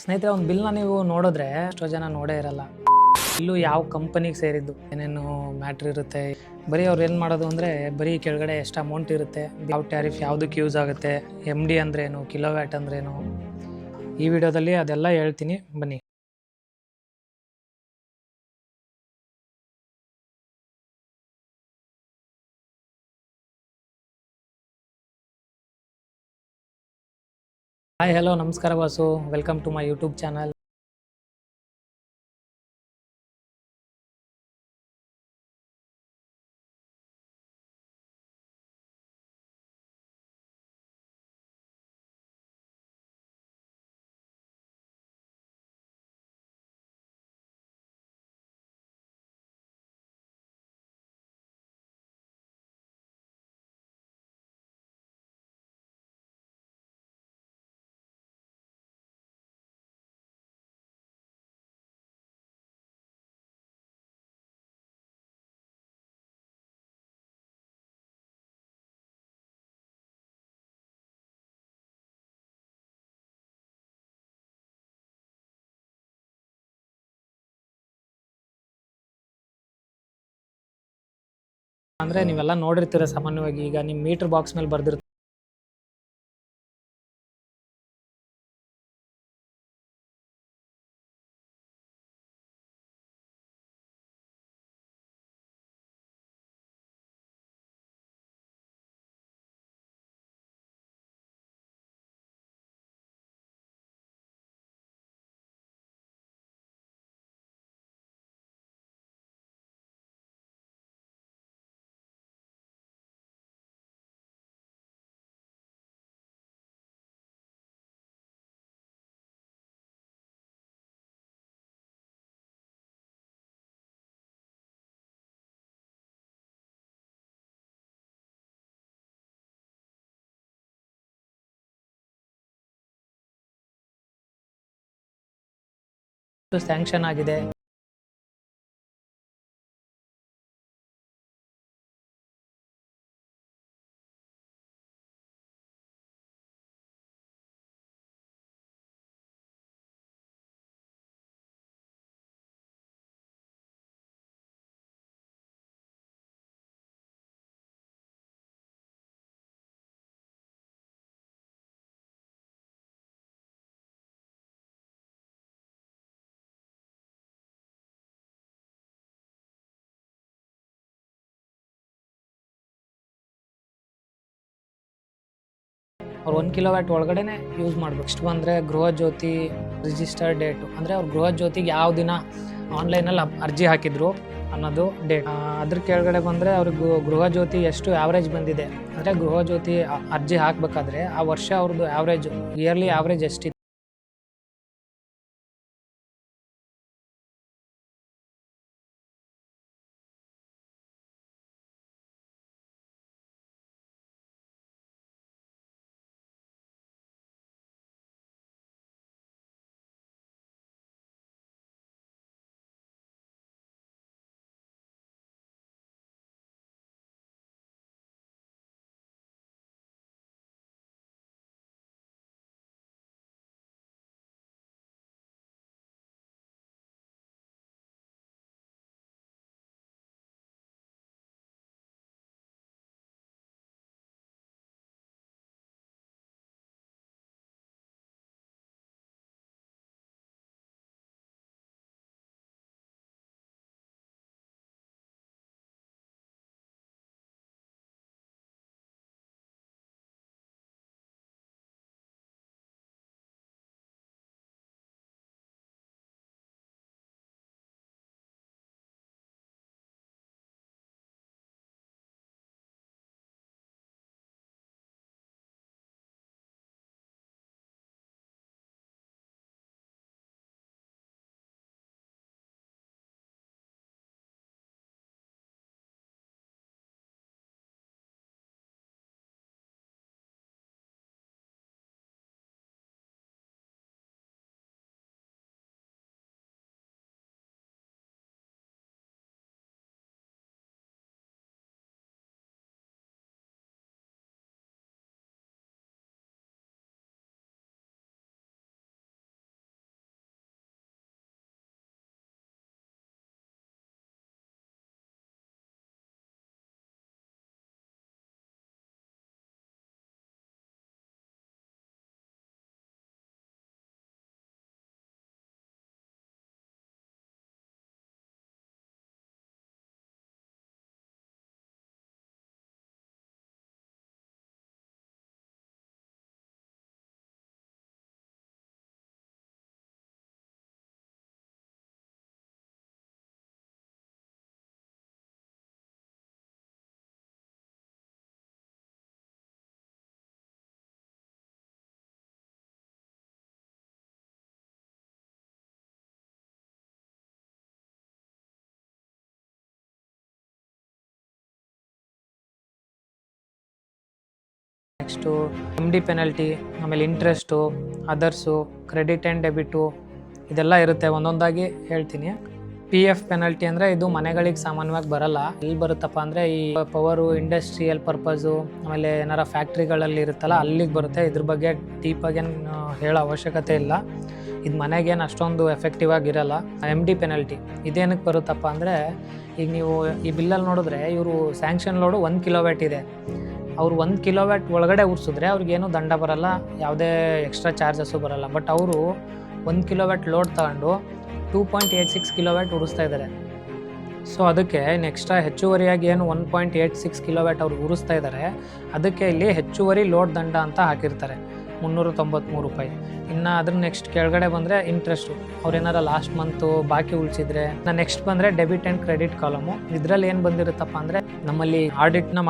ಸ್ನೇಹಿತರೆ, ಒಂದು ಬಿಲ್ನ ನೀವು ನೋಡಿದ್ರೆ ಎಷ್ಟೋ ಜನ ನೋಡೇ ಇರಲ್ಲ. ಬಿಲ್ಲು ಯಾವ ಕಂಪನಿಗೆ ಸೇರಿದ್ದು, ಏನೇನು ಮ್ಯಾಟ್ರ್ ಇರುತ್ತೆ, ಬರೀ ಅವ್ರು ಏನು ಮಾಡೋದು ಅಂದರೆ ಬರೀ ಕೆಳಗಡೆ ಎಷ್ಟು ಅಮೌಂಟ್ ಇರುತ್ತೆ, ಯಾವ ಟ್ಯಾರಿಫ್ ಯಾವುದಕ್ಕೆ ಯೂಸ್ ಆಗುತ್ತೆ, MD ಅಂದ್ರೇನು, ಕಿಲೋವ್ಯಾಟ್ ಅಂದ್ರೇನು, ಈ ವಿಡಿಯೋದಲ್ಲಿ ಅದೆಲ್ಲ ಹೇಳ್ತೀನಿ ಬನ್ನಿ. ಹಾಯ್, ಹಲೋ, ನಮಸ್ಕಾರ boss, welcome to my YouTube channel. ಅಂದರೆ ನೀವೆಲ್ಲ ನೋಡಿರ್ತೀರ ಸಾಮಾನ್ಯವಾಗಿ, ಈಗ ನಿಮ್ಮ ಮೀಟರ್ ಬಾಕ್ಸ್ ಮೇಲೆ ಬರ್ದಿರ್ತೀರ ಸ್ಯಾಂಕ್ಷನ್ ಆಗಿದೆ. ಅವ್ರು 1 ಕಿಲೋವ್ಯಾಟ್ ಒಳಗಡೆನೆ ಯೂಸ್ ಮಾಡ್ಬೇಕು. ನೆಕ್ಸ್ಟ್ ಬಂದರೆ ಗೃಹ ಜ್ಯೋತಿ ರಿಜಿಸ್ಟರ್ಡ್ ಡೇಟು, ಅಂದರೆ ಅವ್ರು ಗೃಹ ಜ್ಯೋತಿಗೆ ಯಾವ ದಿನ ಆನ್ಲೈನಲ್ಲಿ ಅರ್ಜಿ ಹಾಕಿದ್ರು ಅನ್ನೋದು ಡೇಟ್. ಅದ್ರ ಕೆಳಗಡೆ ಬಂದರೆ ಅವ್ರಿಗೆ ಗೃಹ ಜ್ಯೋತಿ ಎಷ್ಟು ಆವ್ರೇಜ್ ಬಂದಿದೆ, ಅಂದರೆ ಗೃಹ ಜ್ಯೋತಿ ಅರ್ಜಿ ಹಾಕಬೇಕಾದ್ರೆ ಆ ವರ್ಷ ಅವ್ರದ್ದು ಆವ್ರೇಜ್, ಇಯರ್ಲಿ ಆವ್ರೇಜ್ ಎಷ್ಟಿದೆ. ನೆಕ್ಸ್ಟು MD ಪೆನಲ್ಟಿ, ಆಮೇಲೆ interest, others, credit and debit ಇದೆಲ್ಲ ಇರುತ್ತೆ. ಒಂದೊಂದಾಗಿ ಹೇಳ್ತೀನಿ. PF ಪೆನಲ್ಟಿ ಅಂದರೆ ಇದು ಮನೆಗಳಿಗೆ ಸಾಮಾನ್ಯವಾಗಿ ಬರಲ್ಲ. ಎಲ್ಲಿ ಬರುತ್ತಪ್ಪ ಅಂದರೆ ಈ ಪವರು, ಇಂಡಸ್ಟ್ರಿಯಲ್ ಪರ್ಪಸು, ಆಮೇಲೆ ಏನಾರ ಫ್ಯಾಕ್ಟ್ರಿಗಳಲ್ಲಿ ಇರುತ್ತಲ್ಲ ಅಲ್ಲಿಗೆ ಬರುತ್ತೆ. ಇದ್ರ ಬಗ್ಗೆ ಡೀಪಾಗೇನು ಹೇಳೋ ಅವಶ್ಯಕತೆ ಇಲ್ಲ. ಇದು ಮನೆಗೇನು ಅಷ್ಟೊಂದು ಎಫೆಕ್ಟಿವ್ ಆಗಿರಲ್ಲ. MD ಪೆನಲ್ಟಿ ಇದೇನಕ್ಕೆ ಬರುತ್ತಪ್ಪ ಅಂದರೆ, ಈಗ ನೀವು ಈ ಬಿಲ್ಲಲ್ಲಿ ನೋಡಿದ್ರೆ ಇವರು ಸ್ಯಾಂಕ್ಷನ್ ಲೋಡು 1 ಕಿಲೋವ್ಯಾಟ್ ಇದೆ. ಅವರು 1 ಕಿಲೋವ್ಯಾಟ್ ಒಳಗಡೆ ಉರಿಸಿದ್ರೆ ಅವ್ರಿಗೇನು ದಂಡ ಬರಲ್ಲ, ಯಾವುದೇ ಎಕ್ಸ್ಟ್ರಾ ಚಾರ್ಜಸ್ಸು ಬರಲ್ಲ. ಬಟ್ ಅವರು 1 ಕಿಲೋವ್ಯಾಟ್ ಲೋಡ್ ತಗೊಂಡು 2.86 ಕಿಲೋವ್ಯಾಟ್ ಉರಿಸ್ತಾ ಇದ್ದಾರೆ. ಸೊ ಅದಕ್ಕೆ ಎಕ್ಸ್ಟ್ರಾ ಹೆಚ್ಚುವರಿಯಾಗಿ ಏನು 1.86 ಕಿಲೋವ್ಯಾಟ್ ಅವ್ರು ಉರಿಸ್ತಾ ಇದ್ದಾರೆ, ಅದಕ್ಕೆ ಇಲ್ಲಿ ಹೆಚ್ಚುವರಿ ಲೋಡ್ ದಂಡ ಅಂತ ಹಾಕಿರ್ತಾರೆ, 393 ರೂಪಾಯಿ. ಇನ್ನು ಅದ್ರ ನೆಕ್ಸ್ಟ್ ಕೆಳಗಡೆ ಬಂದರೆ ಇಂಟ್ರೆಸ್ಟು, ಅವ್ರೇನಾರ ಲಾಸ್ಟ್ ಮಂತು ಬಾಕಿ ಉಳಿಸಿದ್ರೆ. ನೆಕ್ಸ್ಟ್ ಬಂದರೆ ಡೆಬಿಟ್ ಆ್ಯಂಡ್ ಕ್ರೆಡಿಟ್ ಕಾಲಮು. ಇದರಲ್ಲಿ ಏನು ಬಂದಿರುತ್ತಪ್ಪ ಅಂದರೆ, ನಮ್ಮಲ್ಲಿ ಆಡಿಟ್ನ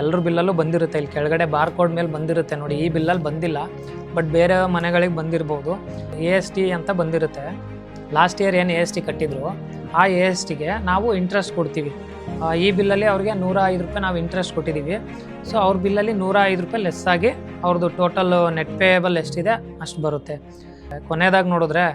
ಎಲ್ಲರ ಬಿಲ್ಲಲ್ಲೂ ಬಂದಿರುತ್ತೆ. ಇಲ್ಲಿ ಕೆಳಗಡೆ ಬಾರ್ ಕೋಡ್ ಮೇಲೆ ಬಂದಿರುತ್ತೆ ನೋಡಿ. ಈ ಬಿಲ್ಲಲ್ಲಿ ಬಂದಿಲ್ಲ, ಬಟ್ ಬೇರೆ ಮನೆಗಳಿಗೆ ಬಂದಿರ್ಬೋದು. AST ಅಂತ ಬಂದಿರುತ್ತೆ. ಲಾಸ್ಟ್ ಇಯರ್ ಏನು AST ಕಟ್ಟಿದ್ರು, ಆ ASTಗೆ ನಾವು ಇಂಟ್ರೆಸ್ಟ್ ಕೊಡ್ತೀವಿ. ಈ ಬಿಲ್ಲಲ್ಲಿ ಅವ್ರಿಗೆ 105 ರೂಪಾಯಿ ನಾವು ಇಂಟ್ರೆಸ್ಟ್ ಕೊಟ್ಟಿದ್ದೀವಿ. ಸೊ ಅವ್ರ ಬಿಲ್ಲಲ್ಲಿ 105 ರೂಪಾಯಿ ಲೆಸ್ ಆಗಿ ಅವ್ರದ್ದು ಟೋಟಲ್ ನೆಟ್ ಪೇಯಬಲ್ ಎಷ್ಟಿದೆ ಅಷ್ಟು ಬರುತ್ತೆ. ಕೊನೆಯದಾಗಿ ನೋಡಿದ್ರೆ